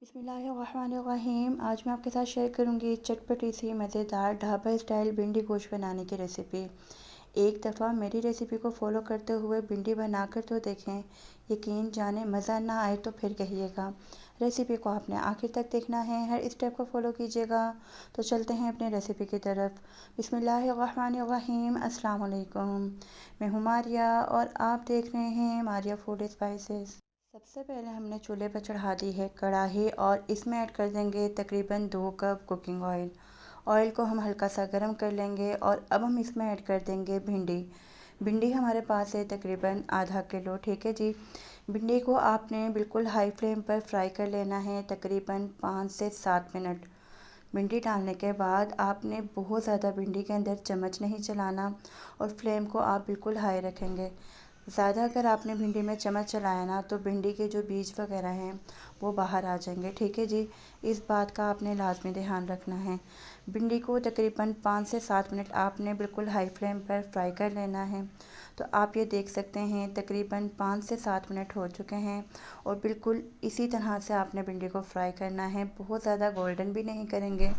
बिस्मिल्लाहिर्रहमानिर्रहीम। आज मैं आपके साथ शेयर करूंगी चटपटी सी मज़ेदार ढाबा स्टाइल भिंडी गोश्त बनाने की रेसिपी। एक दफ़ा मेरी रेसिपी को फॉलो करते हुए भिंडी बनाकर तो देखें, यकीन जाने मज़ा ना आए तो फिर कहिएगा। रेसिपी को आपने आखिर तक देखना है, हर स्टेप को फॉलो कीजिएगा। तो चलते हैं अपनी रेसिपी की तरफ। बिस्मिल्लाहिर्रहमानिर्रहीम। अस्सलाम वालेकुम। मैं हूँ मारिया और आप देख रहे हैं मारिया फूड स्पाइसेस। सबसे पहले हमने चूल्हे पर चढ़ा दी है कढ़ाई और इसमें ऐड कर देंगे तकरीबन 2 कप कुकिंग ऑयल। ऑयल को हम हल्का सा गर्म कर लेंगे और अब हम इसमें ऐड कर देंगे भिंडी। भिंडी हमारे पास है तकरीबन आधा किलो, ठीक है जी। भिंडी को आपने बिल्कुल हाई फ्लेम पर फ्राई कर लेना है तकरीबन 5 से 7 मिनट। भिंडी डालने के बाद आपने बहुत ज़्यादा भिंडी के अंदर चम्मच नहीं चलाना और फ्लेम को आप बिल्कुल हाई रखेंगे। ज़्यादा अगर आपने भिंडी में चम्मच चलाया ना तो भिंडी के जो बीज वगैरह हैं वो बाहर आ जाएंगे, ठीक है जी। इस बात का आपने लाजमी ध्यान रखना है। भिंडी को तकरीबन 5 से 7 मिनट आपने बिल्कुल हाई फ्लेम पर फ्राई कर लेना है। तो आप ये देख सकते हैं तकरीबन 5 से 7 मिनट हो चुके हैं और बिल्कुल इसी तरह से आपने भिंडी को फ्राई करना है। बहुत ज़्यादा गोल्डन भी नहीं करेंगे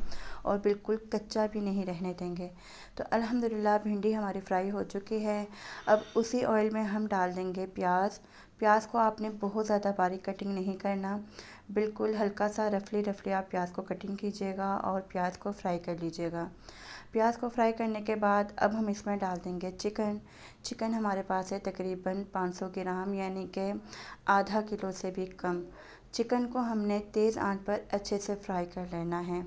और बिल्कुल कच्चा भी नहीं रहने देंगे। तो अल्हम्दुलिल्लाह भिंडी हमारी फ्राई हो चुकी है। अब उसी ऑयल में हम डाल देंगे प्याज। प्याज को आपने बहुत ज़्यादा बारीक कटिंग नहीं करना, बिल्कुल हल्का सा रफली रफली आप प्याज को कटिंग कीजिएगा और प्याज को फ्राई कर लीजिएगा। प्याज को फ्राई करने के बाद अब हम इसमें डाल देंगे चिकन। चिकन हमारे पास है तकरीबन 500 ग्राम, यानी कि आधा किलो से भी कम। चिकन को हमने तेज़ आंच पर अच्छे से फ्राई कर लेना है।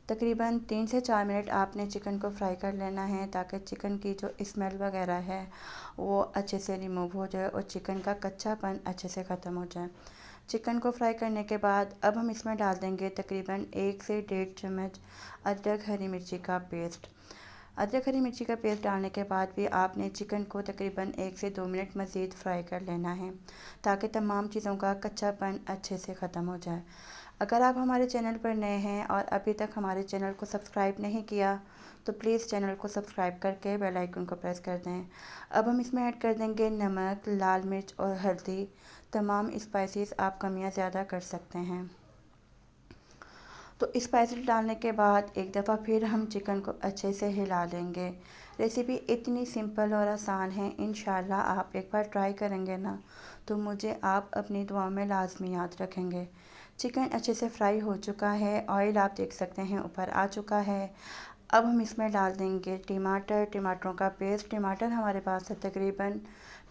तकरीबन 3 से 4 मिनट आपने चिकन को फ्राई कर लेना है ताकि चिकन की जो स्मेल वगैरह है वो अच्छे से रिमूव हो जाए और चिकन का कच्चापन अच्छे से ख़त्म हो जाए। चिकन को फ्राई करने के बाद अब हम इसमें डाल देंगे तकरीबन 1 से 1.5 चम्मच अदरक हरी मिर्ची का पेस्ट। अदरक हरी मिर्ची का पेस्ट डालने के बाद भी आपने चिकन को तकरीबन 1 से 2 मिनट मज़ीद फ्राई कर लेना है ताकि तमाम चीज़ों का कच्चापन अच्छे से ख़त्म हो जाए। अगर आप हमारे चैनल पर नए हैं और अभी तक हमारे चैनल को सब्सक्राइब नहीं किया तो प्लीज़ चैनल को सब्सक्राइब करके बेल आइकन को प्रेस कर दें। अब हम इसमें ऐड कर देंगे नमक, लाल मिर्च और हल्दी। तमाम स्पाइसेस आप कम या ज़्यादा कर सकते हैं। तो स्पाइसेस डालने के बाद एक दफ़ा फिर हम चिकन को अच्छे से हिला लेंगे। रेसिपी इतनी सिंपल और आसान है, इंशाल्लाह आप एक बार ट्राई करेंगे ना तो मुझे आप अपनी दुआ में लाजमी याद रखेंगे। चिकन अच्छे से फ्राई हो चुका है, ऑयल आप देख सकते हैं ऊपर आ चुका है। अब हम इसमें डाल देंगे टमाटर, टमाटरों का पेस्ट। टमाटर हमारे पास है तकरीबन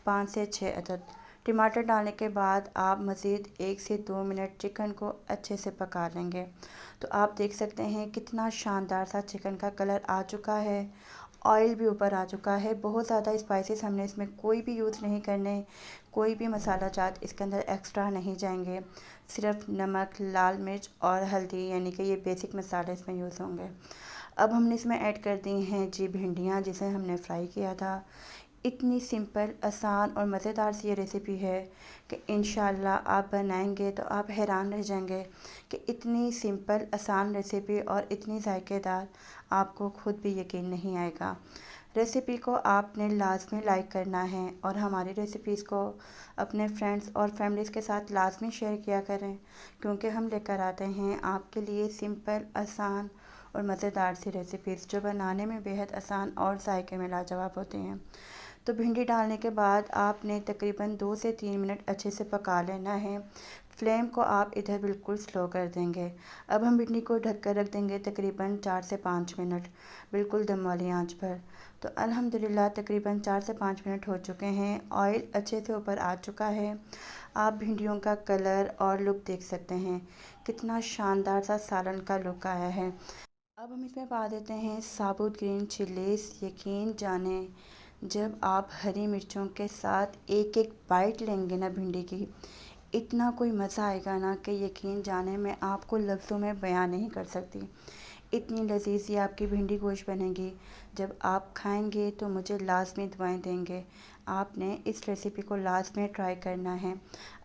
5 से 6 अदद। टमाटर डालने के बाद आप मज़ीद 1 से 2 मिनट चिकन को अच्छे से पका लेंगे। तो आप देख सकते हैं कितना शानदार सा चिकन का कलर आ चुका है, ऑयल भी ऊपर आ चुका है। बहुत ज़्यादा स्पाइसेस हमने इसमें कोई भी यूज़ नहीं करने, कोई भी मसाला जात इसके अंदर एक्स्ट्रा नहीं जाएंगे। सिर्फ नमक, लाल मिर्च और हल्दी, यानी कि ये बेसिक मसाले इसमें यूज़ होंगे। अब हमने इसमें ऐड कर दी हैं जी भिंडियाँ जिसे हमने फ्राई किया था। इतनी सिंपल, आसान और मज़ेदार सी ये रेसिपी है कि इंशाल्लाह आप बनाएंगे तो आप हैरान रह जाएंगे कि इतनी सिंपल, आसान रेसिपी और इतनी जायकेदार, आपको खुद भी यकीन नहीं आएगा। रेसिपी को आपने लाजमी लाइक करना है और हमारी रेसिपीज़ को अपने फ्रेंड्स और फैमिलीज़ के साथ लाजमी शेयर किया करें, क्योंकि हम लेकर आते हैं आपके लिए सिंपल, आसान और मज़ेदार सी रेसिपीज़ जो बनाने में बेहद आसान और जायके में लाजवाब होती हैं। तो भिंडी डालने के बाद आपने तकरीबन 2 से 3 मिनट अच्छे से पका लेना है। फ्लेम को आप इधर बिल्कुल स्लो कर देंगे। अब हम भिंडी को ढक कर रख देंगे तकरीबन 4 से 5 मिनट, बिल्कुल दम वाली आंच पर। तो अल्हम्दुलिल्लाह तकरीबन 4 से 5 मिनट हो चुके हैं, ऑयल अच्छे से ऊपर आ चुका है। आप भिंडियों का कलर और लुक देख सकते हैं, कितना शानदार सा सालन का लुक आया है। अब हम इसमें पा देते हैं साबुत ग्रीन चिलीज़। यकीन जाने जब आप हरी मिर्चों के साथ एक एक बाइट लेंगे ना भिंडी की, इतना कोई मज़ा आएगा ना कि यकीन जाने मैं आपको लफ्ज़ों में बयान नहीं कर सकती। इतनी लज़ीज़ ये आपकी भिंडी गोश्त बनेगी, जब आप खाएंगे तो मुझे लाज़मी दुआएं देंगे। आपने इस रेसिपी को लाज़मी ट्राई करना है।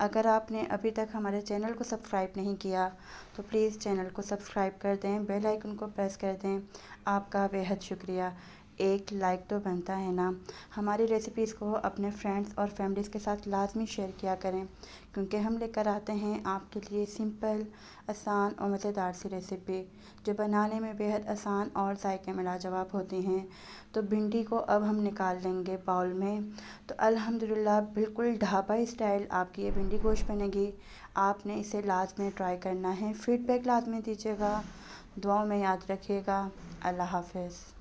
अगर आपने अभी तक हमारे चैनल को सब्सक्राइब नहीं किया तो प्लीज़ चैनल को सब्सक्राइब कर दें, बेल आइकन को प्रेस कर दें। आपका बेहद शुक्रिया। एक लाइक तो बनता है ना। हमारी रेसिपीज़ को अपने फ्रेंड्स और फैमिलीज़ के साथ लाज़मी शेयर किया करें, क्योंकि हम लेकर आते हैं आपके लिए सिंपल, आसान और मज़ेदार सी रेसिपी जो बनाने में बेहद आसान और जायके में लाजवाब होती हैं। तो भिंडी को अब हम निकाल लेंगे बाउल में। तो अल्हम्दुलिल्लाह बिल्कुल ढाबा स्टाइल आपकी ये भिंडी गोश्त बनेगी। आपने इसे लाज़मी ट्राई करना है, फीडबैक लाज़मी दीजिएगा, दुआओं में याद रखिएगा। अल्लाह हाफ़िज़।